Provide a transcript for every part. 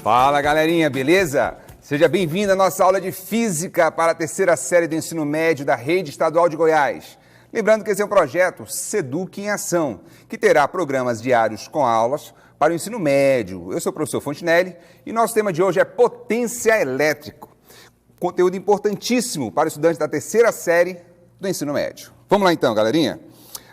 Fala, galerinha, beleza? Seja bem-vindo à nossa aula de Física para a terceira série do ensino médio da Rede Estadual de Goiás. Lembrando que esse é um projeto SEDUC em Ação, que terá programas diários com aulas para o ensino médio. Eu sou o professor Fontinelli e nosso tema de hoje é potência elétrica. Conteúdo importantíssimo para estudantes da terceira série do ensino médio. Vamos lá então, galerinha?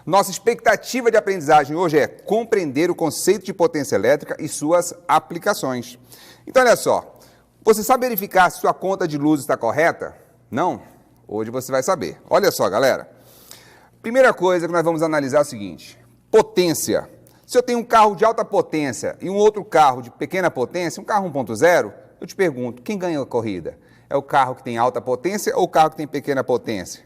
Nossa expectativa de aprendizagem hoje é compreender o conceito de potência elétrica e suas aplicações. Então, olha só, você sabe verificar se sua conta de luz está correta? Não? Hoje você vai saber. Olha só, galera. Primeira coisa que nós vamos analisar é o seguinte: potência. Se eu tenho um carro de alta potência e um outro carro de pequena potência, um carro 1.0, eu te pergunto, quem ganha a corrida? É o carro que tem alta potência ou o carro que tem pequena potência?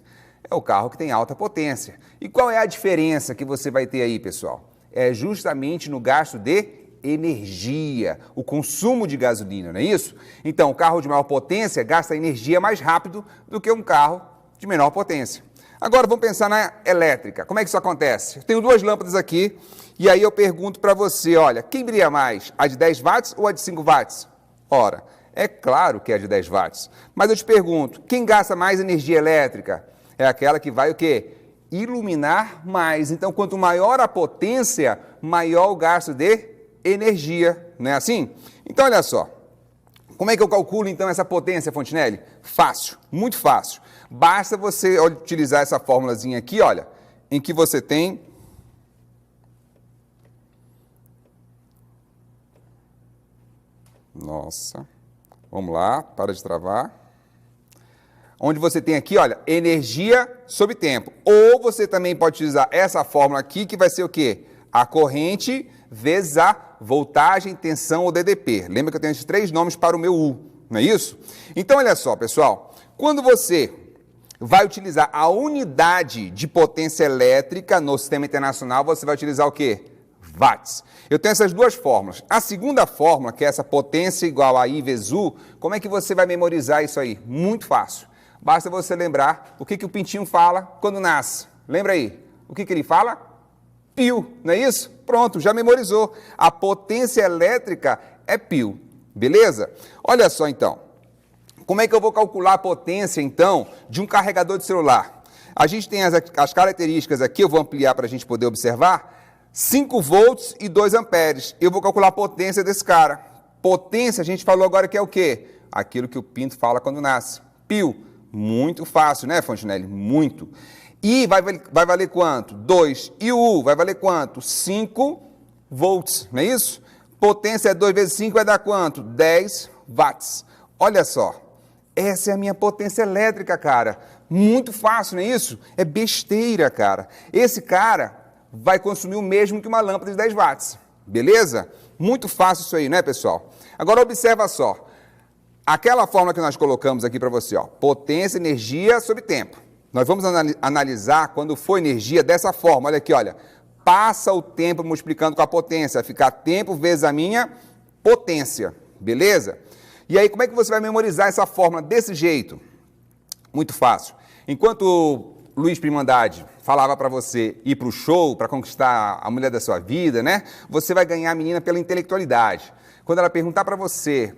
É o carro que tem alta potência. E qual é a diferença que você vai ter aí, pessoal? É justamente no gasto de energia, o consumo de gasolina, não é isso? Então, o carro de maior potência gasta energia mais rápido do que um carro de menor potência. Agora, vamos pensar na elétrica. Como é que isso acontece? Eu tenho duas lâmpadas aqui e aí eu pergunto para você, olha, quem brilha mais, a de 10 watts ou a de 5 watts? Ora, é claro que é a de 10 watts. Mas eu te pergunto, quem gasta mais energia elétrica? É aquela que vai o quê? Iluminar mais. Então, quanto maior a potência, maior o gasto de energia. Não é assim? Então, olha só. Como é que eu calculo, então, essa potência, Fontinelli? Fácil, muito fácil. Basta você utilizar essa fórmulazinha aqui, olha, em que você tem... Nossa. Vamos lá, para de travar. Onde você tem aqui, olha, energia sobre tempo. Ou você também pode utilizar essa fórmula aqui, que vai ser o quê? A corrente vezes a voltagem, tensão ou DDP. Lembra que eu tenho esses três nomes para o meu U, não é isso? Então, olha só, pessoal, quando você vai utilizar a unidade de potência elétrica no sistema internacional, você vai utilizar o quê? Watts. Eu tenho essas duas fórmulas. A segunda fórmula, que é essa potência igual a I vezes U, como é que você vai memorizar isso aí? Muito fácil. Basta você lembrar o que o pintinho fala quando nasce. Lembra aí? O que ele fala? Piu, não é isso? Pronto, já memorizou. A potência elétrica é piu, beleza? Olha só então, como é que eu vou calcular a potência então de um carregador de celular? A gente tem as características aqui, eu vou ampliar para a gente poder observar, 5 volts e 2 amperes. Eu vou calcular a potência desse cara. Potência, a gente falou agora que é o quê? Aquilo que o pinto fala quando nasce. Piu, muito fácil, né, Fontinelli? Muito. I vai valer quanto? 2. E o U vai valer quanto? 5 volts, não é isso? Potência 2 vezes 5 vai dar quanto? 10 watts. Olha só, essa é a minha potência elétrica, cara. Muito fácil, não é isso? É besteira, cara. Esse cara vai consumir o mesmo que uma lâmpada de 10 watts, beleza? Muito fácil isso aí, né, pessoal? Agora observa só. Aquela fórmula que nós colocamos aqui para você, ó, potência, energia sobre tempo. Nós vamos analisar quando for energia dessa forma. Olha aqui, olha. Passa o tempo multiplicando com a potência. Vai ficar tempo vezes a minha potência. Beleza? E aí, como é que você vai memorizar essa fórmula desse jeito? Muito fácil. Enquanto Luiz Primandade falava para você ir para o show, para conquistar a mulher da sua vida, né? Você vai ganhar a menina pela intelectualidade. Quando ela perguntar para você,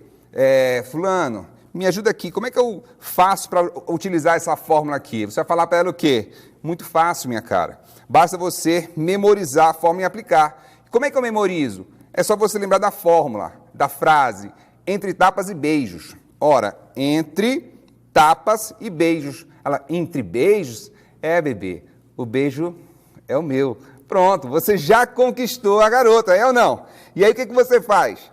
fulano, me ajuda aqui, como é que eu faço para utilizar essa fórmula aqui? Você vai falar para ela o quê? Muito fácil, minha cara. Basta você memorizar a fórmula e aplicar. Como é que eu memorizo? É só você lembrar da fórmula, da frase, entre tapas e beijos. Ora, entre tapas e beijos. Ela, entre beijos? É, bebê, o beijo é o meu. Pronto, você já conquistou a garota, é ou não? E aí o que você faz?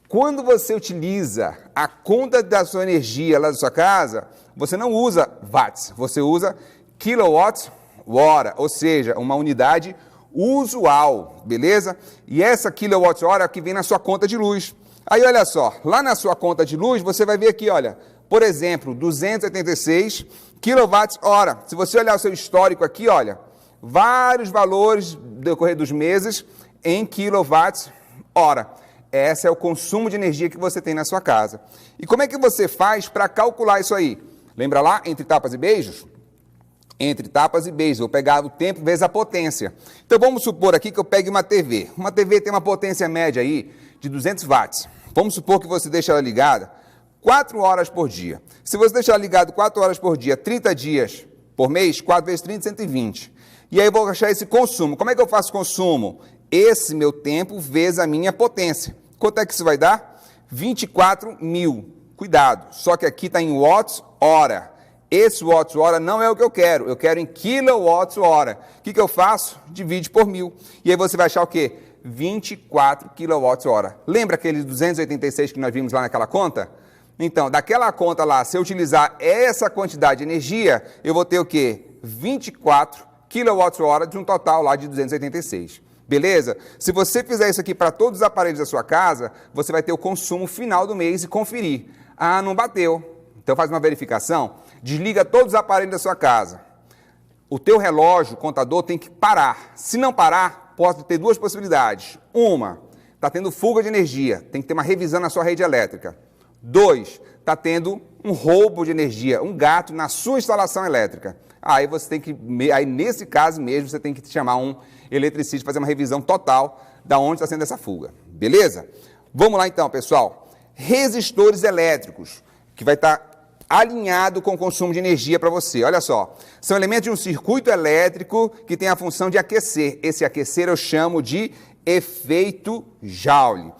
Quando você utiliza a conta da sua energia lá da sua casa, você não usa watts, você usa quilowatts-hora, ou seja, uma unidade usual, beleza? E essa quilowatts-hora é o que vem na sua conta de luz. Aí, olha só, lá na sua conta de luz, você vai ver aqui, olha, por exemplo, 286 kWh. Se você olhar o seu histórico aqui, olha, vários valores no decorrer dos meses em kWh. Esse é o consumo de energia que você tem na sua casa. E como é que você faz para calcular isso aí? Lembra lá, entre tapas e beijos? Entre tapas e beijos, vou pegar o tempo vezes a potência. Então vamos supor aqui que eu pegue uma TV. Uma TV tem uma potência média aí de 200 watts. Vamos supor que você deixa ela ligada 4 horas por dia. Se você deixar ela ligada 4 horas por dia, 30 dias por mês, 4 vezes 30, 120. E aí eu vou achar esse consumo. Como é que eu faço consumo? Esse meu tempo vezes a minha potência. Quanto é que isso vai dar? 24.000. Cuidado, só que aqui está em watts-hora. Esse watts-hora não é o que eu quero em quilowatts-hora. O que eu faço? Divide por 1.000. E aí você vai achar o quê? 24 kWh. Lembra aqueles 286 que nós vimos lá naquela conta? Então, daquela conta lá, se eu utilizar essa quantidade de energia, eu vou ter o quê? 24 kWh de um total lá de 286. Beleza? Se você fizer isso aqui para todos os aparelhos da sua casa, você vai ter o consumo final do mês e conferir. Ah, não bateu. Então faz uma verificação, desliga todos os aparelhos da sua casa. O teu relógio, o contador, tem que parar. Se não parar, pode ter duas possibilidades. Uma, está tendo fuga de energia, tem que ter uma revisão na sua rede elétrica. 2, está tendo um roubo de energia, um gato na sua instalação elétrica. Aí você tem que, nesse caso mesmo, você tem que chamar um eletricista, fazer uma revisão total da onde está sendo essa fuga. Beleza? Vamos lá então, pessoal. Resistores elétricos, que vai estar alinhado com o consumo de energia para você. Olha só, são elementos de um circuito elétrico que tem a função de aquecer. Esse aquecer eu chamo de efeito Joule.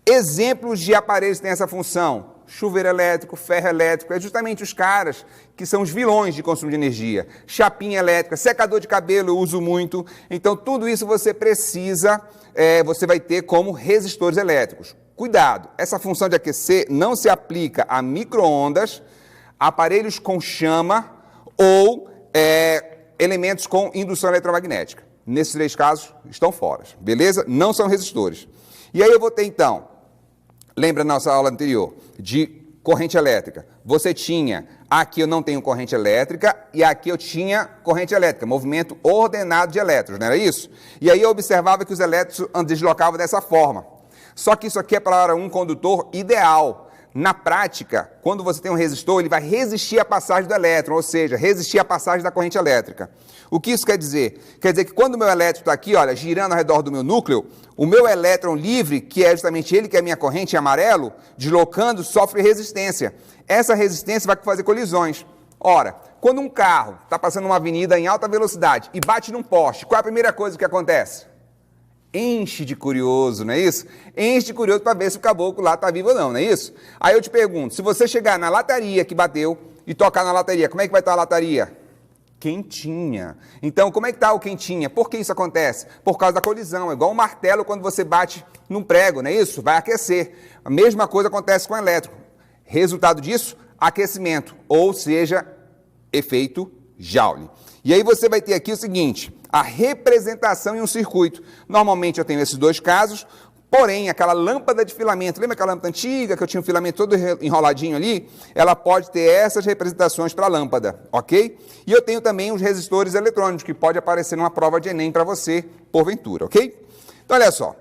Exemplos de aparelhos que têm essa função: chuveiro elétrico, ferro elétrico, é justamente os caras que são os vilões de consumo de energia. Chapinha elétrica, secador de cabelo eu uso muito. Então tudo isso você precisa, você vai ter como resistores elétricos. Cuidado, essa função de aquecer não se aplica a micro-ondas, aparelhos com chama ou elementos com indução eletromagnética. Nesses 3 casos estão fora, beleza? Não são resistores. E aí eu vou ter então, lembra na nossa aula anterior, de corrente elétrica. Você tinha, aqui eu não tenho corrente elétrica e aqui eu tinha corrente elétrica, movimento ordenado de elétrons, não era isso? E aí eu observava que os elétrons deslocavam dessa forma. Só que isso aqui é para um condutor ideal. Na prática, quando você tem um resistor, ele vai resistir à passagem do elétron, ou seja, resistir à passagem da corrente elétrica. O que isso quer dizer? Quer dizer que quando o meu elétron está aqui, olha, girando ao redor do meu núcleo, o meu elétron livre, que é justamente ele que é a minha corrente, em amarelo, deslocando, sofre resistência. Essa resistência vai fazer colisões. Ora, quando um carro está passando uma avenida em alta velocidade e bate num poste, qual é a primeira coisa que acontece? Enche de curioso, não é isso? Enche de curioso para ver se o caboclo lá está vivo ou não é isso? Aí eu te pergunto, se você chegar na lataria que bateu e tocar na lataria, como é que vai estar a lataria? Quentinha. Então, como é que está o quentinha? Por que isso acontece? Por causa da colisão. É igual um martelo quando você bate num prego, não é isso? Vai aquecer. A mesma coisa acontece com o elétrico. Resultado disso, aquecimento, ou seja, efeito Joule. E aí você vai ter aqui o seguinte, a representação em um circuito. Normalmente eu tenho esses 2 casos, porém aquela lâmpada de filamento, lembra aquela lâmpada antiga que eu tinha um filamento todo enroladinho ali? Ela pode ter essas representações para a lâmpada, ok? E eu tenho também os resistores eletrônicos, que pode aparecer numa prova de Enem para você, porventura, ok? Então olha só,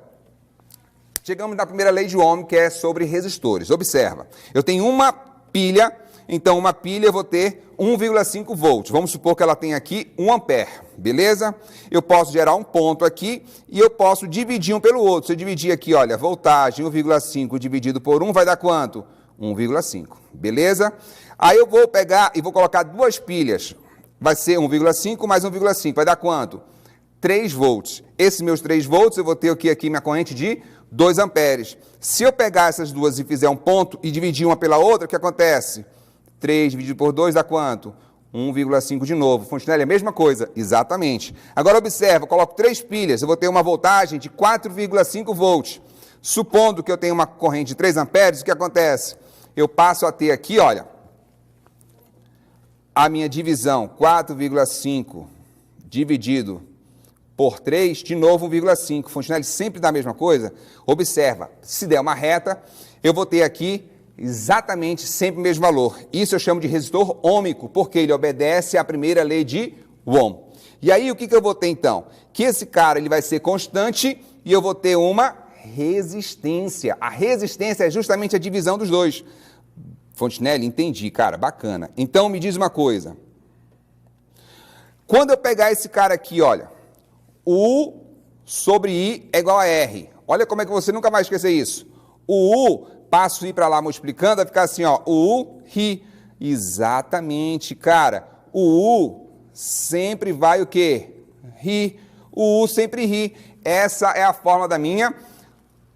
chegamos na primeira lei de Ohm, que é sobre resistores. Observa, eu tenho uma pilha. Então, uma pilha eu vou ter 1,5 volts. Vamos supor que ela tem aqui 1 ampere, beleza? Eu posso gerar um ponto aqui e eu posso dividir um pelo outro. Se eu dividir aqui, olha, voltagem 1,5 dividido por 1 vai dar quanto? 1,5, beleza? Aí eu vou pegar e vou colocar 2 pilhas. Vai ser 1,5 mais 1,5, vai dar quanto? 3 volts. Esses meus 3 volts eu vou ter aqui minha corrente de 2 amperes. Se eu pegar essas duas e fizer um ponto e dividir uma pela outra, o que acontece? 3 dividido por 2 dá quanto? 1,5 de novo. Fontenelle, a mesma coisa? Exatamente. Agora observa, eu coloco 3 pilhas, eu vou ter uma voltagem de 4,5 volts. Supondo que eu tenho uma corrente de 3 amperes, o que acontece? Eu passo a ter aqui, olha, a minha divisão, 4,5 dividido por 3, de novo 1,5. Fontenelle sempre dá a mesma coisa? Observa, se der uma reta, eu vou ter aqui exatamente sempre o mesmo valor. Isso eu chamo de resistor ôhmico, porque ele obedece à primeira lei de Ohm. E aí o que eu vou ter então? Que esse cara ele vai ser constante e eu vou ter uma resistência. A resistência é justamente a divisão dos 2. Fontenelle, entendi, cara, bacana. Então me diz uma coisa. Quando eu pegar esse cara aqui, olha, U sobre I é igual a R. Olha como é que você nunca vai esquecer isso. O U passo I para lá multiplicando, vai ficar assim, ó, U, Ri. Exatamente, cara. O U sempre vai o quê? Ri. O U sempre ri. Essa é a forma da minha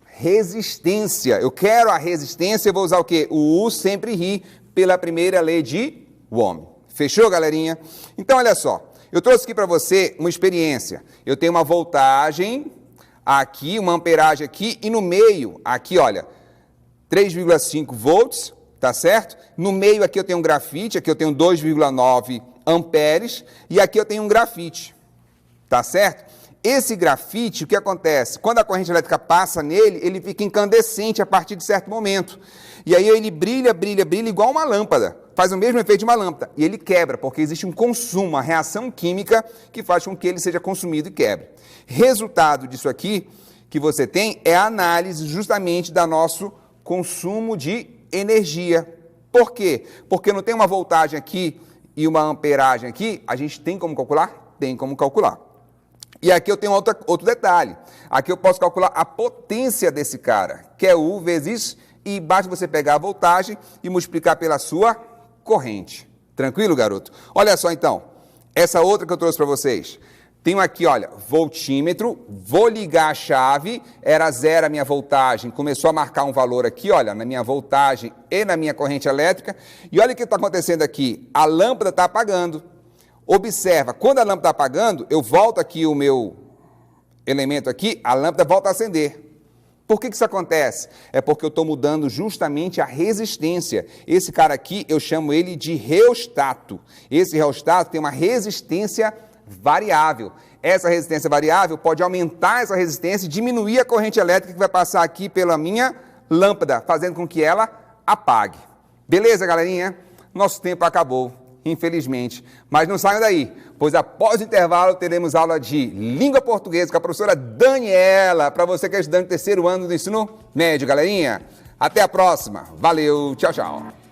resistência. Eu quero a resistência, eu vou usar o quê? O U sempre ri pela primeira lei de Ohm. Fechou, galerinha? Então, olha só. Eu trouxe aqui para você uma experiência. Eu tenho uma voltagem aqui, uma amperagem aqui, e no meio, aqui, olha, 3,5 volts, tá certo? No meio aqui eu tenho um grafite, aqui eu tenho 2,9 amperes, e aqui eu tenho um grafite, tá certo? Esse grafite, o que acontece? Quando a corrente elétrica passa nele, ele fica incandescente a partir de certo momento. E aí ele brilha, brilha, brilha igual uma lâmpada. Faz o mesmo efeito de uma lâmpada. E ele quebra, porque existe um consumo, uma reação química que faz com que ele seja consumido e quebre. Resultado disso aqui que você tem é a análise justamente do nosso consumo de energia. Por quê? Porque não tem uma voltagem aqui e uma amperagem aqui, a gente tem como calcular? Tem como calcular. E aqui eu tenho outro detalhe. Aqui eu posso calcular a potência desse cara, que é U vezes I, basta você pegar a voltagem e multiplicar pela sua corrente. Tranquilo, garoto? Olha só então, essa outra que eu trouxe para vocês. Tenho aqui, olha, voltímetro, vou ligar a chave, era 0 a minha voltagem, começou a marcar um valor aqui, olha, na minha voltagem e na minha corrente elétrica. E olha o que está acontecendo aqui, a lâmpada está apagando. Observa, quando a lâmpada está apagando, eu volto aqui o meu elemento aqui, a lâmpada volta a acender. Por que isso acontece? É porque eu estou mudando justamente a resistência. Esse cara aqui, eu chamo ele de reostato. Esse reostato tem uma resistência variável. Essa resistência variável pode aumentar essa resistência e diminuir a corrente elétrica que vai passar aqui pela minha lâmpada, fazendo com que ela apague. Beleza, galerinha? Nosso tempo acabou, infelizmente. Mas não saiam daí, pois após o intervalo teremos aula de língua portuguesa com a professora Daniela, para você que é estudante do terceiro ano do ensino médio, galerinha. Até a próxima. Valeu, tchau, tchau.